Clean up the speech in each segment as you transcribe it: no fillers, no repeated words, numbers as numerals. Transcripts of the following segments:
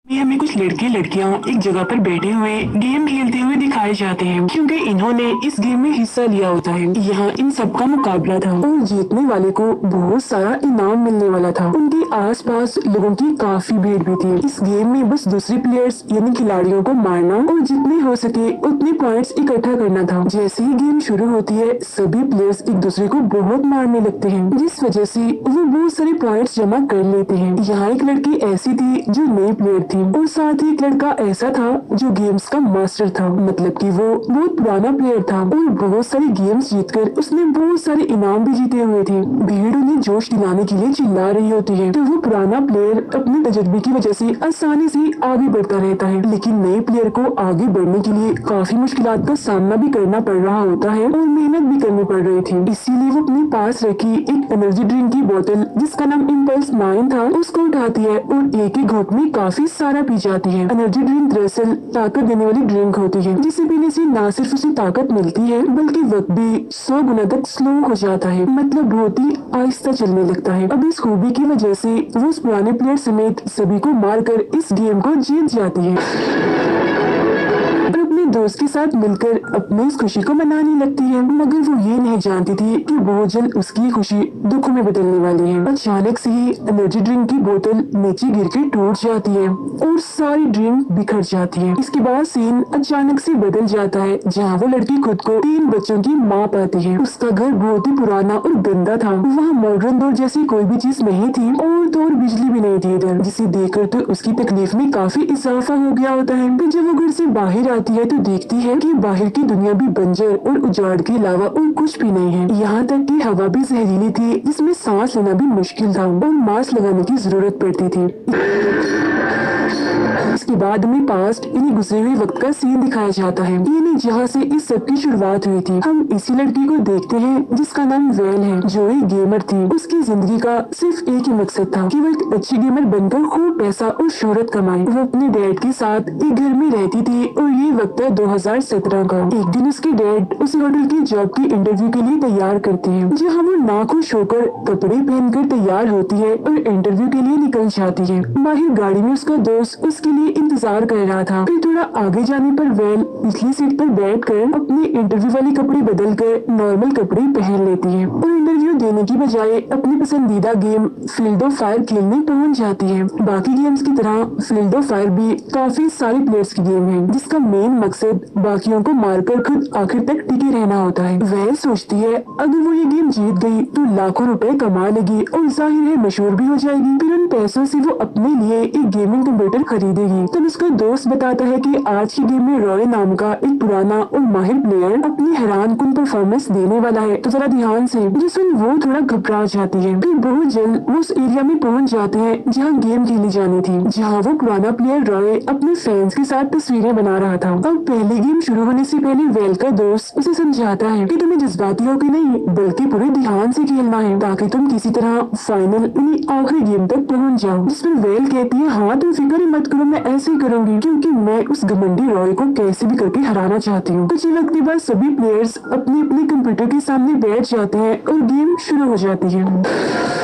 ये हमें कुछ लड़के लड़कियां एक जगह पर बैठे हुए गेम खेलते हुए दिखाए जाते हैं क्योंकि इन्होंने इस गेम में हिस्सा लिया होता है। यहाँ इन सबका मुकाबला था और जीतने वाले को बहुत सारा इनाम मिलने वाला था। उनके आसपास लोगों की काफी भीड़ भी थी। इस गेम में बस दूसरे प्लेयर्स यानी खिलाड़ियों को मारना और जितने हो सके उतने पॉइंट्स इकट्ठा करना था। जैसे ही गेम शुरू होती है सभी प्लेयर्स एक दूसरे को बहुत मारने लगते हैं, जिस वजह से वो बहुत सारे पॉइंट्स जमा कर लेते हैं। यहाँ एक लड़की ऐसी थी जो नई प्लेयर थी और साथ ही एक लड़का ऐसा था जो गेम्स का मास्टर था, मतलब कि वो बहुत पुराना प्लेयर था और बहुत सारे गेम्स जीतकर उसने बहुत सारे इनाम भी जीते हुए थे। भीड़ उन्हें जोश दिलाने के लिए चिल्ला रही होती है तो वो पुराना प्लेयर अपने तजुर्बे की वजह से आसानी से आगे बढ़ता रहता है, लेकिन नए प्लेयर को आगे बढ़ने के लिए काफी मुश्किलात का सामना भी करना पड़ रहा होता है और मेहनत भी करनी पड़ रही थी। इसीलिए वो अपने पास रखी एक एनर्जी ड्रिंक की बोतल जिसका नाम इम्पल्स 9 था उसको उठाती है और एक ही घूंट में काफी सारा पी जाती है। एनर्जी ड्रिंक दरअसल ताकत देने वाली ड्रिंक होती है जिसे पीने से न सिर्फ उसे ताकत मिलती है बल्कि वक्त भी 100 गुना तक स्लो हो जाता है, मतलब बहुत ही आहिस्ता चलने लगता है। अब इस खूबी की वजह से वो उस पुराने प्लेयर समेत सभी को मारकर इस गेम को जीत जाती है और अपने दोस्त के साथ मिलकर अपनी इस खुशी को मनाने लगती है, मगर वो ये नहीं जानती थी कि बहुत जल्द उसकी खुशी दुखों में बदलने वाली है। अचानक से ही एनर्जी ड्रिंक की बोतल नीचे गिर के टूट जाती है और सारी ड्रिंक बिखर जाती है। इसके बाद सीन अचानक से बदल जाता है जहाँ वो लड़की खुद को 3 बच्चों की माँ पाती है। उसका घर बहुत ही पुराना और गंदा था, वहाँ मॉडर्न दौर जैसी कोई भी चीज नहीं थी और तो और बिजली भी नहीं थी इधर, जिसे देखकर तो उसकी तकलीफ में काफी इजाफा हो गया होता है। फिर जब वो घर से बाहर आती है तो देखती है कि बाहर की दुनिया भी बंजर और उजाड़ के अलावा और कुछ भी नहीं है। यहाँ तक कि हवा भी जहरीली थी जिसमें सांस लेना भी मुश्किल था और मास्क लगाने की जरूरत पड़ती थी। इसके बाद हमें पास्ट यानी गुजरे हुए वक्त का सीन दिखाया जाता है, यानी जहाँ से इस सब की शुरुआत हुई थी। हम इसी लड़की को देखते हैं जिसका नाम वेल है, जो एक गेमर थी। उसकी जिंदगी का सिर्फ एक ही मकसद था कि वो एक अच्छी गेमर बनकर खूब पैसा और शोहरत कमाए। वो अपने डैड के साथ एक घर में रहती थी और ये वक्त है 2017 का। एक दिन उसके डैड उसे होटल की जॉब की इंटरव्यू के लिए तैयार करते हैं, जहाँ वो नाखुश होकर कपड़े पहनकर तैयार होती है और इंटरव्यू के लिए निकल जाती है। बाहर गाड़ी में उसका दोस्त उसके लिए इंतजार कर रहा था। फिर थोड़ा आगे जाने पर वेल पिछली सीट पर बैठकर अपने इंटरव्यू वाले कपड़े बदलकर नॉर्मल कपड़े पहन लेती है और इंटरव्यू देने की बजाय अपनी पसंदीदा गेम फील्ड ऑफ फायर खेलने पहुंच जाती है। बाकी गेम्स की तरह फील्ड ऑफ फायर भी काफी सारे प्लेयर्स की गेम है जिसका मेन मकसद बाकियों को मारकर खुद आखिर तक टिके रहना होता है। वह सोचती है अगर वो ये गेम जीत गई तो लाखों रुपए कमा लेगी और जाहिर है मशहूर भी हो जाएगी। फिर उन पैसों से वो अपने लिए एक गेमिंग कंप्यूटर खरीदेगी। तब उसका दोस्त बताता है कि आज की गेम में रॉय नाम का एक पुराना और माहिर प्लेयर अपनी हैरानकुन परफॉर्मेंस देने वाला है, तो जरा ध्यान से। जिसमें वो थोड़ा घबरा जाती है। फिर बहुत जल्द वो उस एरिया में पहुंच जाते हैं जहाँ गेम खेली जानी थी, जहाँ वो पुराना प्लेयर रॉय अपने फैंस के साथ तस्वीरें बना रहा था। अब पहले गेम शुरू होने से पहले वेल का दोस्त उसे समझाता है कि तुम्हें जज्बाती होकर नहीं बल्कि पूरे ध्यान से खेलना है ताकि तुम किसी तरह फाइनल यानी आखिरी गेम तक पहुंच जाओ। जिसमें वेल कहती है हाँ तुम फिक्र मत करो, मैं ऐसे ही करूंगी क्योंकि मैं उस घमंडी रॉय को कैसे भी करके हराना चाहती हूँ। कुछ ही वक्त के बाद सभी प्लेयर्स अपने अपने कंप्यूटर के सामने बैठ जाते हैं और गेम शुरू हो जाती है।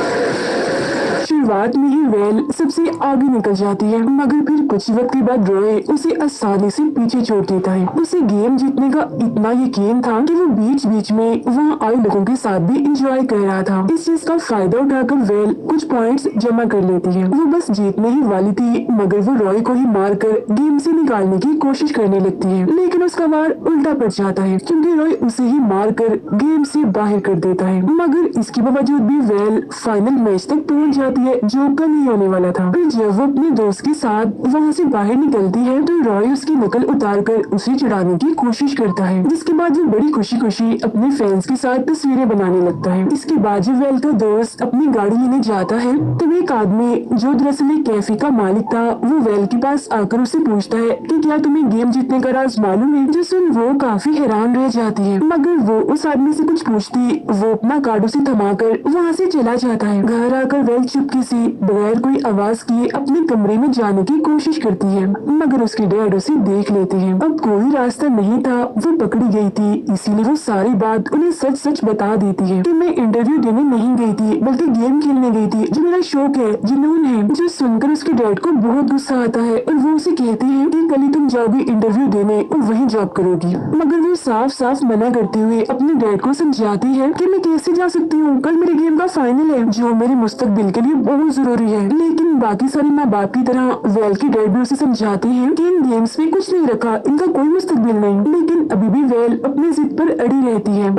शुरुआत में ही वेल सबसे आगे निकल जाती है, मगर फिर कुछ वक्त के बाद रॉय उसे आसानी से पीछे छोड़ देता है। उसे गेम जीतने का इतना यकीन था कि वो बीच बीच में वहाँ आए लोगों के साथ भी एंजॉय कर रहा था। इस चीज का फायदा उठाकर वेल कुछ पॉइंट्स जमा कर लेती है। वो बस जीतने ही वाली थी मगर वो रॉय को ही मारकर गेम से निकालने की कोशिश करने लगती है, लेकिन उसका वार उल्टा पड़ जाता है क्योंकि रॉय उसे ही मारकर गेम से बाहर कर देता है। मगर इसके बावजूद भी वेल फाइनल मैच तक पहुंच जाती है जो कल ही होने वाला था। फिर जब वो अपने दोस्त के साथ वहाँ से बाहर निकलती है तो रॉय उसकी नकल उतारकर उसे चढ़ाने की कोशिश करता है, जिसके बाद वो बड़ी खुशी खुशी अपने फैंस के साथ तस्वीरें बनाने लगता है। इसके बाद जब वेल का दोस्त अपनी गाड़ी लेने जाता है तब एक आदमी जो दरअसल एक कैफे का मालिक था वो वेल के पास आकर उसे पूछता है कि क्या तुम्हें गेम जीतने का राज मालूम है। जो सुन वो काफी हैरान रह जाती है, मगर वो उस आदमी से कुछ पूछती वो अपना कार्ड उसे थमाकर वहाँ से चला जाता है। घर आकर वेल चुपके सी बगैर कोई आवाज किए अपने कमरे में जाने की कोशिश करती है, मगर उसके डैड उसे देख लेते हैं। अब कोई रास्ता नहीं था, वो पकड़ी गई थी, इसीलिए वो सारी बात उन्हें सच सच बता देती है कि मैं इंटरव्यू देने नहीं गई थी बल्कि गेम खेलने गई थी, जो मेरा शौक है, जुनून है। जो सुनकर उसके डैड को बहुत गुस्सा आता है और वो उसे कहते हैं कि कल ही तुम जाओगी इंटरव्यू देने और वहीं जॉब करोगी, मगर वो साफ साफ मना करते हुए अपने डैड को समझाती है कि मैं कैसे जा सकती हूँ, कल मेरे गेम का फाइनल है जो मेरे मुस्तकबिल के लिए बहुत जरूरी है। लेकिन बाकी सारे माँ बाप की तरह वेल की डैड भी उसे समझाते हैं कि इन गेम्स में कुछ नहीं रखा, इनका कोई मुस्तकबिल नहीं, लेकिन अभी भी वेल अपनी जिद पर अड़ी रहती है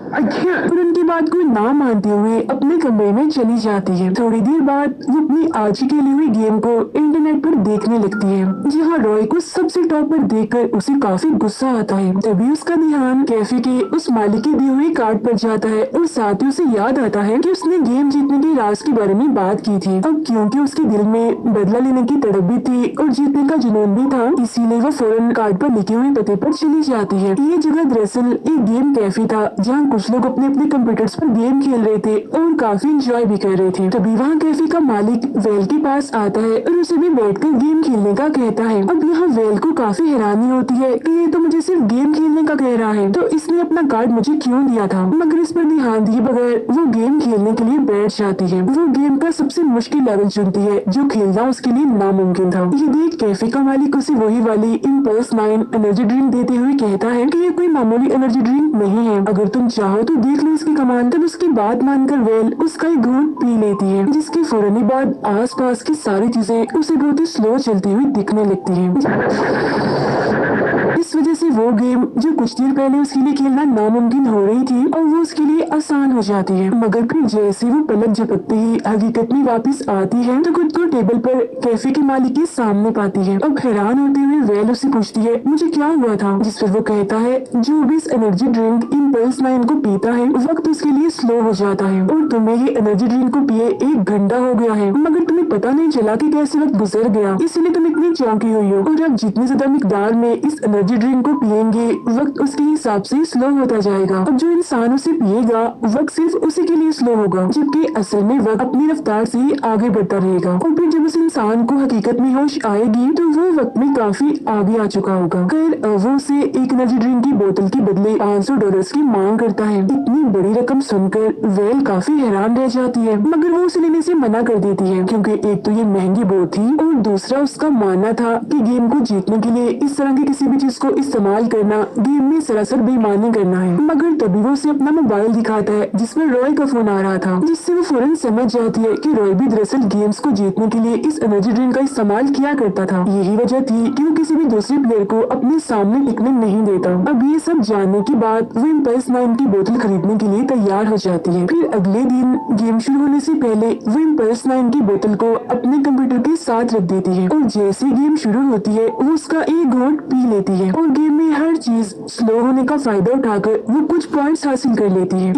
और उनकी बात को ना मानते हुए अपने कमरे में चली जाती है। थोड़ी देर बाद वो अपनी आज ही खेली हुई गेम को इंटरनेट पर देखने लगती है, जहाँ रॉय को सबसे टॉप पर देखकर उसे काफी गुस्सा आता है। तभी उसका ध्यान कैफे के उस मालिक के दिए हुए कार्ड पर जाता है और साथ ही उसे याद आता है कि उसने गेम जीतने के राज के बारे में बात की थी। अब क्योंकि उसके दिल में बदला लेने की तड़प भी थी और जीतने का जुनून भी था, इसीलिए वो फौरन कार्ड पर लिखे हुए पते पर चली जाती है। ये जगह दरअसल एक गेम कैफे था, जहाँ कुछ लोग अपने अपने कंप्यूटर्स पर गेम खेल रहे थे और काफी एंजॉय भी कर रहे थे। तभी वहाँ कैफे का मालिक वेल के पास आता है और उसे भी बैठकर गेम खेलने का कहता है। अब यहाँ वेल को काफी हैरानी होती है कि ये तो मुझे सिर्फ गेम खेलने का कह रहा है, तो इसने अपना कार्ड मुझे क्यों दिया था, मगर इस पर ध्यान दिए बगैर वो गेम खेलने के लिए बैठ जाती है। वो गेम का सबसे मुश्किल लेवल चुनती है जो खेलना उसके लिए नामुमकिन था। ये देख कैफे का मालिक उसे वही वाली इम्पल्स 9 एनर्जी ड्रिंक देते हुए कहता है कि ये कोई मामूली एनर्जी ड्रिंक नहीं है, अगर तुम चाहो तो देख लो इसकी कमाल। तब उसकी बात मानकर वेल उसका एक घूंट पी लेती है, जिसके फौरन बाद आसपास की सारी चीजें उसे बहुत ही स्लो चलती हुई दिखने लगती हैं। इस वजह से वो गेम जो कुछ देर पहले उसके लिए खेलना नामुमकिन हो रही थी और वो उसके लिए आसान हो जाती है। मगर फिर जैसे वो पलक झपकते ही हकीकत में वापस आती है तो खुद को टेबल पर कैफे के मालिक के सामने पाती है। अब हैरान होते हुए वेल उससे पूछती है मुझे क्या हुआ था, जिस पर वो कहता है जो भी इस एनर्जी ड्रिंक इम्पल्स 9 को पीता है वक्त उसके लिए स्लो हो जाता है और तुम्हें ये एनर्जी ड्रिंक को पिए 1 घंटा हो गया है, मगर तुम्हें पता नहीं चला कि कैसे वक्त गुजर गया, इसलिए तुम इतनी चौंकी हुई हो। और अब जितनी ज्यादा मिकदार में इस एनर्जी ड्रिंक को पिएंगे वक्त उसके हिसाब से स्लो होता जाएगा। अब जो इंसान उसे पिएगा वक्त सिर्फ उसी के लिए स्लो होगा, जबकि असल में वक्त अपनी रफ्तार से ही आगे बढ़ता रहेगा। और फिर जब उस इंसान को हकीकत में होश आएगी तो वो वक्त में काफी आगे आ चुका होगा। खैर वो उसे एक एनर्जी ड्रिंक की बोतल के बदले $500 की मांग करता है। इतनी बड़ी रकम सुनकर वेल काफी हैरान रह जाती है, मगर वो उसे लेने से मना कर देती है क्योंकि एक तो ये महंगी बहुत थी और दूसरा उसका मानना था कि गेम को जीतने के लिए इस तरह की किसी भी चीज को इस्तेमाल करना गेम में सरासर बेईमानी करना है। मगर तभी वो उसे अपना मोबाइल दिखाता है जिसमें रॉय का फोन आ रहा था, जिससे वो फौरन समझ जाती है कि रॉय भी दरअसल गेम्स को जीतने के लिए इस एनर्जी ड्रिंक का इस्तेमाल किया करता था। यही वजह थी कि वो किसी भी दूसरे प्लेयर को अपने सामने टिकने नहीं देता। अब ये सब जानने के बाद वो इम्पल्स 9 की बोतल खरीदने के लिए तैयार हो जाती है। फिर अगले दिन गेम शुरू होने से पहले वो इम्पल्स 9 की बोतल को अपने कंप्यूटर के साथ रख देती है और जैसे गेम शुरू होती है वो उसका एक घोंट पी लेती है और गेम में हर चीज स्लो होने का फायदा उठाकर वो कुछ पॉइंट्स हासिल कर लेती है।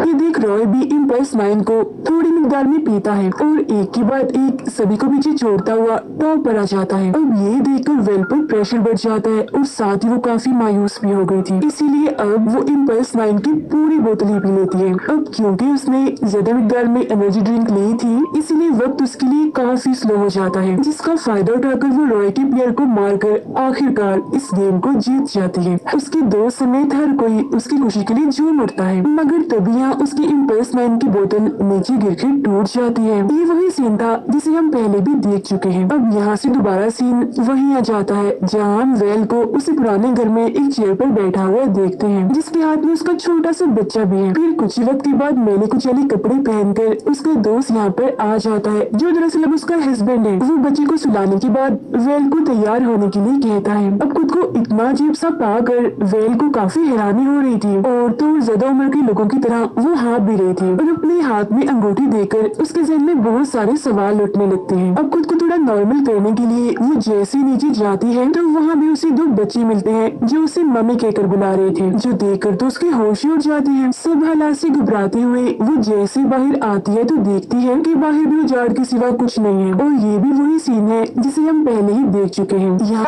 ये देख रॉय भी इम्पल्स 9 को थोड़ी मिकदार में पीता है और एक के बाद एक सभी को पीछे छोड़ता हुआ टॉप पर आ जाता है। अब ये देखकर वेल पर प्रेशर बढ़ जाता है और साथ ही वो काफी मायूस भी हो गई थी, इसीलिए अब वो इम्पल्स 9 की पूरी बोतल ही पी लेती है। अब क्योंकि उसने ज्यादा मिकदार में एनर्जी ड्रिंक ली थी इसीलिए वक्त उसके लिए काफी स्लो हो जाता है, जिसका फायदा उठाकर वो रॉय के प्लेयर को मारकर आखिरकार इस गेम को जीत जाती है। उसके दोस्त समेत हर कोई उसकी खुशी के लिए झूम उठता है, मगर तभी यहाँ उसकी इम्पल्स 9 की बोतल नीचे गिरकर टूट जाती है। ये वही सीन था जिसे हम पहले भी देख चुके हैं। अब यहाँ से दोबारा सीन वहीं आ जाता है जहाँ हम वेल को उसे पुराने घर में एक चेयर पर बैठा हुआ देखते हैं, जिसके हाथ में उसका छोटा सा बच्चा भी है। फिर कुछ वक्त के बाद मैंने कुछ अलग कपड़े पहनकर उसका दोस्त यहाँ पर आ जाता है, जो दरअसल अब उसका हस्बैंड है। वो बच्चे को सुलाने के बाद वेल को तैयार होने के लिए कहता है। अब खुद को इतना अजीब सा पाकर वेल को काफी हैरानी हो रही थी और तो ज्यादा उम्र के लोगों की तरह वो हाँफ भी रही थी और अपने हाथ में अंगूठी देकर उसके जहन में बहुत सारे सवाल उठने लगते हैं। अब खुद को थोड़ा नॉर्मल करने के लिए वो जैसे नीचे जाती है तो वहाँ भी उसे 2 बच्चे मिलते हैं जो उसे मम्मी कहकर बुला रहे थे, जो देखकर तो उसके होश ही उड़ जाते हैं। सब हालात से घबराते हुए वो जैसे बाहर आती है तो देखती है कि बाहर भी उजाड़ के सिवा कुछ नहीं है और ये भी वही सीन है जिसे हम पहले ही देख चुके हैं। यहाँ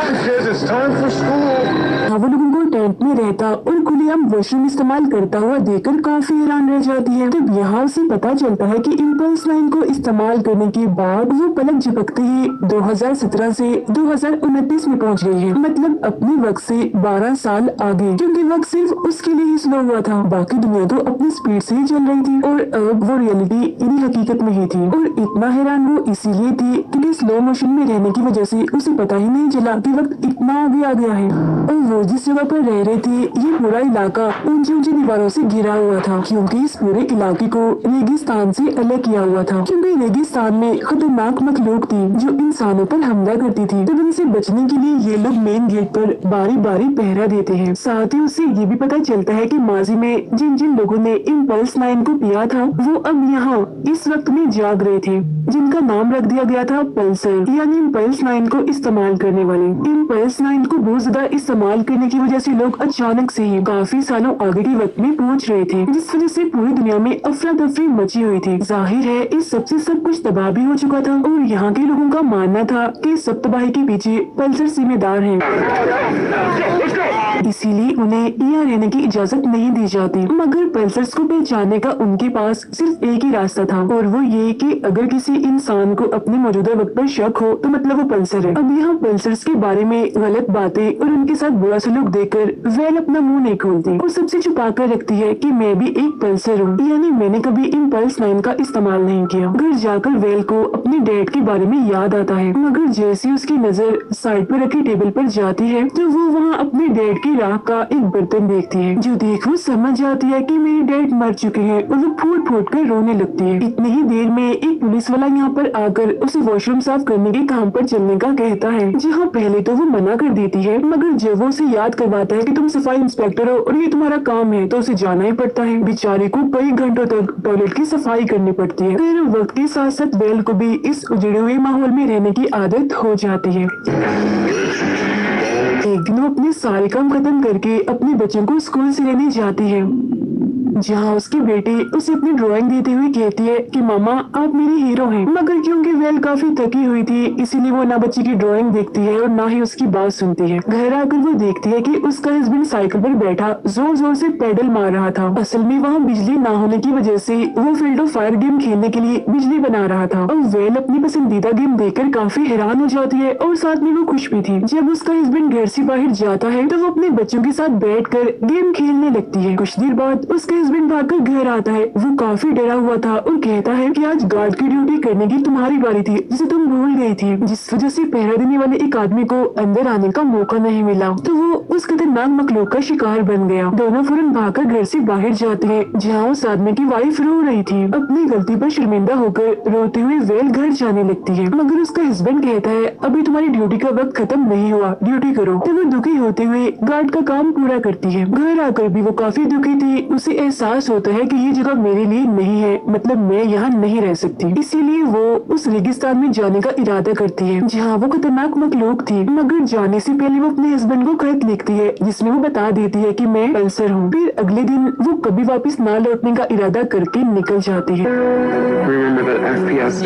वो लोगों को टेंट में रहता और खुलेआम वॉशरूम इस्तेमाल करता हुआ देखकर काफी हैरान हैरान रह जाती है। तब यहाँ उसे पता चलता है कि इम्पल्स लाइन को इस्तेमाल करने के बाद वो पलक झपकते ही 2017 से 2029 में पहुँच गई है, मतलब अपने वक्त से 12 साल आगे, क्योंकि वक्त सिर्फ उसके लिए ही स्लो हुआ था, बाकी दुनिया तो अपनी स्पीड से ही चल रही थी और अब वो रियलिटी इन्हीं हकीकत में ही थी। और इतना हैरान वो इसीलिए थी क्योंकि स्लो मोशन में रहने की वजह से उसे पता ही नहीं चला कि वक्त इतना आगे आ गया है। और वो जिस जगह पर रह रहे थे ये पूरा इलाका ऊंची ऊंची दीवारों से घिरा हुआ था, क्योंकि इस पूरे इलाके को रेगिस्तान से अलग किया हुआ था, क्योंकि रेगिस्तान में खतरनाक मखलूक थी जो इंसानों पर हमला करती थी। तब उनसे बचने के लिए ये लोग मेन गेट पर बारी बारी पहरा देते हैं। साथ ही उससे ये भी पता चलता है कि माजी में जिन जिन लोगों ने इम्पल्स लाइन को पिया था वो अब यहाँ इस वक्त में जाग रहे थे, जिनका नाम रख दिया गया था पल्सर, यानी इम्पल्स लाइन को इस्तेमाल करने वाले। इम्पल्स लाइन को बहुत ज्यादा इस्तेमाल करने की वजह से लोग अचानक से ही काफी सालों आगे के वक्त में पहुँच रहे थे, जिस वजह से पूरी दुनिया में अफरा तफरी मची हुई थी। जाहिर है इस सबसे सब कुछ तबाह भी हो चुका था और यहाँ के लोगों का मानना था कि सब तबाही के पीछे पल्सर जिम्मेदार है, इसीलिए उन्हें यहाँ रहने की इजाजत नहीं दी जाती। मगर पल्सर्स को पहचानने का उनके पास सिर्फ एक ही रास्ता था और वो ये कि अगर किसी इंसान को अपने मौजूदा वक्त पर शक हो तो मतलब वो पल्सर है। अब यहाँ पल्सर्स के बारे में गलत बातें और उनके साथ बुरा सलूक देकर वेल अपना मुंह नहीं खोलती और सबसे छुपा कर रखती है कि मैं भी एक पल्सर हूँ, यानी मैंने कभी इम्पल्स लाइन का इस्तेमाल नहीं किया। घर जाकर वेल को अपने डैड के बारे में याद आता है, मगर जैसे उसकी नजर साइड पर रखी टेबल पर जाती है तो वो वहाँ अपने डैड की राख का एक बर्तन देखती है, जो देख वो समझ जाती है कि मेरे डैड मर चुके हैं और वो फूट फूट कर रोने लगती है। इतनी ही देर में एक पुलिस वाला यहाँ पर आकर उसे वॉशरूम साफ करने के काम पर चलने का कहता है, जहाँ पहले तो वो मना कर देती है, मगर जब वो उसे याद करवाता है कि तुम सफाई इंस्पेक्टर हो और ये तुम्हारा काम है तो उसे जाना ही पड़ता है। बेचारे को कई घंटों तक टॉयलेट की सफाई करनी पड़ती है। फिर वक्त के साथ साथ बेल को भी इस उजड़े हुए माहौल में रहने की आदत हो जाती है। एक दिन वो अपने सारे काम खत्म करके अपने बच्चों को स्कूल से लेने जाती है, जहाँ उसकी बेटी उसे अपनी ड्राइंग देते हुए कहती है कि मामा आप मेरे हीरो हैं। मगर क्योंकि वेल काफी थकी हुई थी इसीलिए वो ना बच्ची की ड्राइंग देखती है और ना ही उसकी बात सुनती है। घर आकर वो देखती है कि उसका हस्बैंड साइकिल पर बैठा जोर जोर से पेडल मार रहा था। असल में वहाँ बिजली ना होने की वजह से वो फील्ड ऑफ फायर गेम खेलने के लिए बिजली बना रहा था और वेल अपनी पसंदीदा गेम देखकर काफी हैरान हो जाती है और साथ में वो खुश भी थी। जब उसका हस्बैंड घर से बाहर जाता है तो वो अपने बच्चों के साथ बैठकर गेम खेलने लगती है। कुछ देर बाद उसका हस्बैंड भागकर घर आता है। वो काफी डरा हुआ था और कहता है कि आज गार्ड की ड्यूटी करने की तुम्हारी बारी थी जिसे तुम भूल गई थी, जिस वजह से पहरा देने वाले एक आदमी को अंदर आने का मौका नहीं मिला, तो वो उस खतरनाक मखलूक का शिकार बन गया। दोनों फौरन भागकर घर से बाहर जाते हैं, जहाँ उस आदमी की वाइफ रो रही थी। अपनी गलती पर शर्मिंदा होकर रोते हुए वेल घर जाने लगती है, मगर उसका हस्बैंड कहता है अभी तुम्हारी ड्यूटी का वक्त खत्म नहीं हुआ, ड्यूटी करो। तो वो दुखी होते हुए गार्ड का काम पूरा करती है। घर आकर भी वो काफी दुखी थी। उसे एहसास होता है कि ये जगह मेरे लिए नहीं है, मतलब मैं यहाँ नहीं रह सकती। इसीलिए वो उस रेगिस्तान में जाने का इरादा करती है, जहाँ वो खतरनाक मखलूक थी। मगर जाने से पहले वो अपने हस्बैंड को खत लिखती है, जिसमें वो बता देती है कि मैं पल्सर हूँ। फिर अगले दिन वो कभी वापस ना लौटने का इरादा करके निकल जाती है।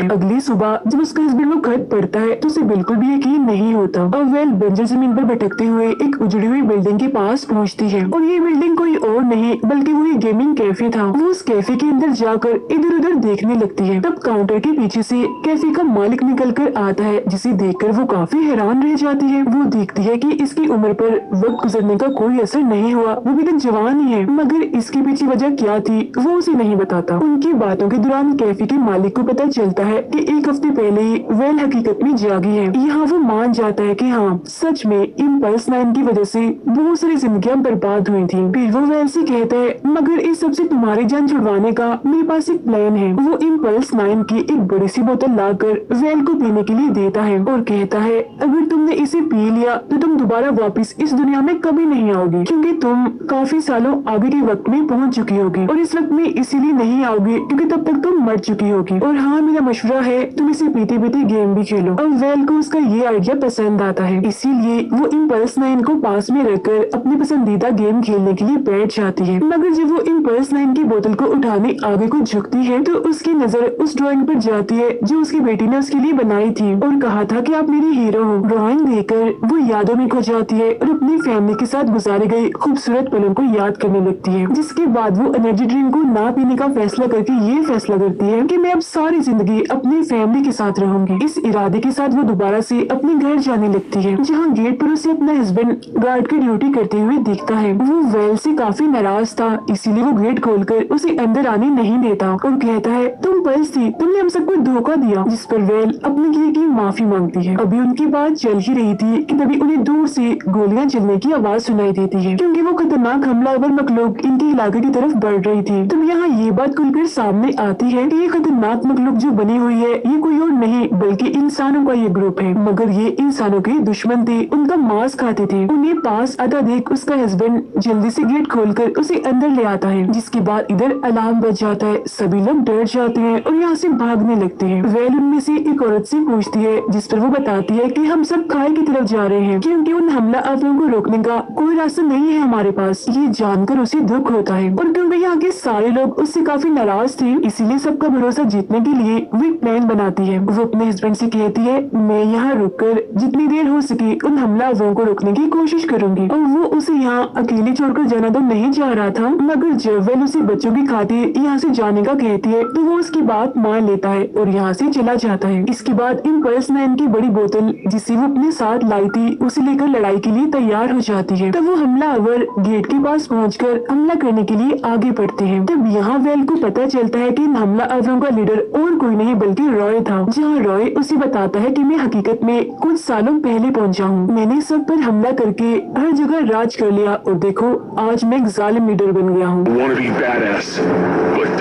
अगली सुबह जब उसका हस्बैंड वो खत पढ़ता है तो उसे बिल्कुल भी यकीन नहीं होता और वेल बंजर जमीन पर भटकते हुए एक उजड़ी हुई बिल्डिंग के पास पहुँचती है और ये बिल्डिंग कोई और नहीं बल्कि वही गेमिंग कैफे था। वो उस कैफे के अंदर जाकर इधर उधर देखने लगती है। तब काउंटर के पीछे से कैफे का मालिक निकल कर आता है, जिसे देखकर वो काफी हैरान रह जाती है। वो देखती है कि इसकी उम्र पर वक्त गुजरने का कोई असर नहीं हुआ, वो भी तो जवान ही है, मगर इसके पीछे वजह क्या थी वो उसे नहीं बताता। उनकी बातों के दौरान कैफे के मालिक को पता चलता है कि एक हफ्ते पहले ही वेल हकीकत में जागी है। यहाँ वो मान जाता है कि हाँ सच में इम्पल्स लाइन की वजह से बहुत सारी जिंदगियां बर्बाद हुई थी। फिर वो वेल से कहता है मगर इस सबसे तुम्हारी जान छुड़वाने का मेरे पास एक प्लान है। वो इम्पल्स लाइन की एक बड़ी सी बोतल लाकर वेल को पीने के लिए देता है और कहता है अगर तुमने इसे पी लिया तो तुम दोबारा वापस इस दुनिया में कभी नहीं आओगी, क्योंकि तुम काफी सालों आगे के वक्त में पहुंच चुकी होगी और इस वक्त में इसीलिए नहीं आओगी क्योंकि तब तक तुम मर चुकी होगी। और हाँ मेरा मशवरा है तुम इसे पीते पीते गेम भी खेलो। और वेल को उसका ये आइडिया पसंद आता है, इसीलिए वो इम्पल्स लाइन को पास में रखकर अपनी पसंदीदा गेम खेलने के लिए बैठ जाती है। मगर जब वो इम्पल्स लाइन की बोतल को उठाने आगे को झुकती है तो उसकी नजर उस ड्राइंग पर जाती है जो उसकी बेटी ने उसके लिए बनाई थी और कहा था कि आप मेरी हीरो हो। ड्राइंग देखकर वो यादों में खो जाती है और अपनी फैमिली के साथ गुजारे गए खूबसूरत पलों को याद करने लगती है, जिसके बाद वो एनर्जी ड्रिंक को ना पीने का फैसला करके ये फैसला करती है कि मैं अब सारी जिंदगी अपनी फैमिली के साथ रहूंगी। इस इरादे के साथ वो दोबारा से अपने घर जाने लगती है, जहाँ गेट पर उसे अपना हस्बैंड गार्ड की ड्यूटी करते हुए दिखता है। वो वेल से काफी नाराज था, इसीलिए वो गेट खोलकर उसे अंदर आने नहीं देता और कहता है तुम पर्स थी, तुमने हम सबको धोखा दिया। जिस पर वेल अपने किए की माफी मांगती है। अभी उनकी बात चल ही रही थी कि तभी उन्हें दूर से गोलियां चलने की आवाज सुनाई देती है, क्योंकि वो खतरनाक हमलावर मखलूक इनके इलाके की तरफ बढ़ रही थी। तब यहाँ ये बात खुलकर सामने आती है कि ये खतरनाक मखलूक जो बनी हुई है ये कोई और नहीं बल्कि इंसानों का ये ग्रुप है, मगर ये इंसानों के दुश्मन थे, उनका मांस खाते थे। उन्हें पास आता देख उसका हस्बैंड जल्दी से गेट खोलकर उसे अंदर ले आता है, जिसके बाद इधर अलार्म बज जाता है। सभी लोग डर जाते हैं और यहाँ से भागने लगते हैं। वेल उनमें से एक औरत से पूछती है, जिस पर वो बताती है कि हम सब खाई की तरफ जा रहे हैं, क्योंकि उन हमला आवरों को रोकने का कोई रास्ता नहीं है हमारे पास। ये जानकर उसे दुख होता है और क्योंकि यहाँ के सारे लोग उससे काफी नाराज थे, इसीलिए सबका भरोसा जीतने के लिए वो एक प्लान बनाती है। वो अपने हस्बैंड से कहती है, मैं यहाँ रुककर जितनी देर हो सके उन हमलावरों को रोकने की कोशिश करूंगी। और वो उसे यहाँ अकेले छोड़कर जाना तो नहीं चाह रहा था, मगर जब वेल उसे बच्चों की खातिर यहाँ से जाने का कहती है तो वो उसकी बात मान लेता है और यहाँ से चला जाता है। इसके बाद इम्पल्स लाइन की बड़ी बोतल जिसे वो अपने साथ लाई थी उसे लेकर लड़ाई के लिए तैयार हो जाती है। तब वो हमलावर गेट के पास पहुंचकर हमला करने के लिए आगे बढ़ते हैं। तब यहाँ वेल को पता चलता है कि इन हमलावरों का लीडर और कोई नहीं बल्कि रॉय था, जहाँ रॉय उसे बताता है कि मैं हकीकत में कुछ सालों पहले पहुंचा हूँ। मैंने सब पर हमला करके हर जगह राज कर लिया और देखो आज मैं एक जालिम लीडर बन गया हूँ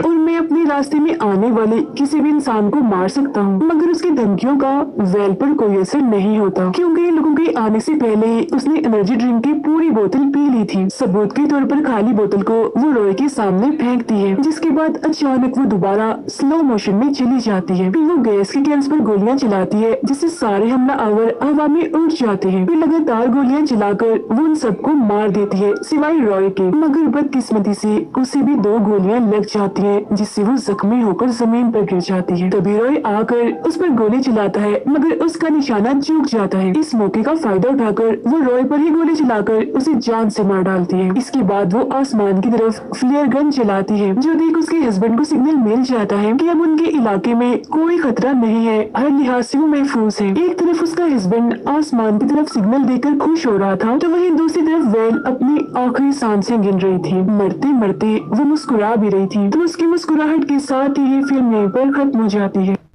और मैं अपने रास्ते में आने वाले किसी भी इंसान को मार सकता हूँ। मगर उसकी धमकियों का वेल पर कोई असर नहीं होता, क्योंकि इन लोगों के आने से पहले ही उसने एनर्जी ड्रिंक की पूरी बोतल पी ली थी। सबूत के तौर पर खाली बोतल को वो रॉय के सामने फेंकती है, जिसके बाद अचानक वो दोबारा स्लो मोशन में चली जाती है। फिर वो गैस के कैंस पर गोलियां चलाती है, जिससे सारे हमलावर हवा में उड़ जाते हैं। फिर लगातार गोलियां चलाकर वो उन सबको मार देती है सिवाय रॉय के, मगर बदकिस्मती से उसे भी 2 गोलियां लग जाती हैं, जिससे वो जख्मी होकर जमीन पर गिर जाती है। तभी रॉय आकर उस पर गोली चलाता है, मगर उसका निशाना चूक जाता है। इस मौके का फायदा उठाकर वो रॉय पर ही गोली चलाकर उसे जान से मार डालती है। इसके बाद वो आसमान की तरफ फ्लेयर गन चलाती है, जो देख उसके हस्बैंड को सिग्नल मिल जाता है कि अब उनके इलाके में कोई खतरा नहीं है, हर लिहाज से वो महफूज है। एक तरफ उसका हस्बैंड आसमान की तरफ सिग्नल देकर खुश हो रहा था, तो वहीं दूसरी तरफ वेल अपनी आखिरी सांसें गिन रही थी। मरते मरते वो मुस्कुरा भी रही थी। तो उसकी मुस्कुराहट के साथ ही ये फिल्म यहीं पर खत्म हो जाती है।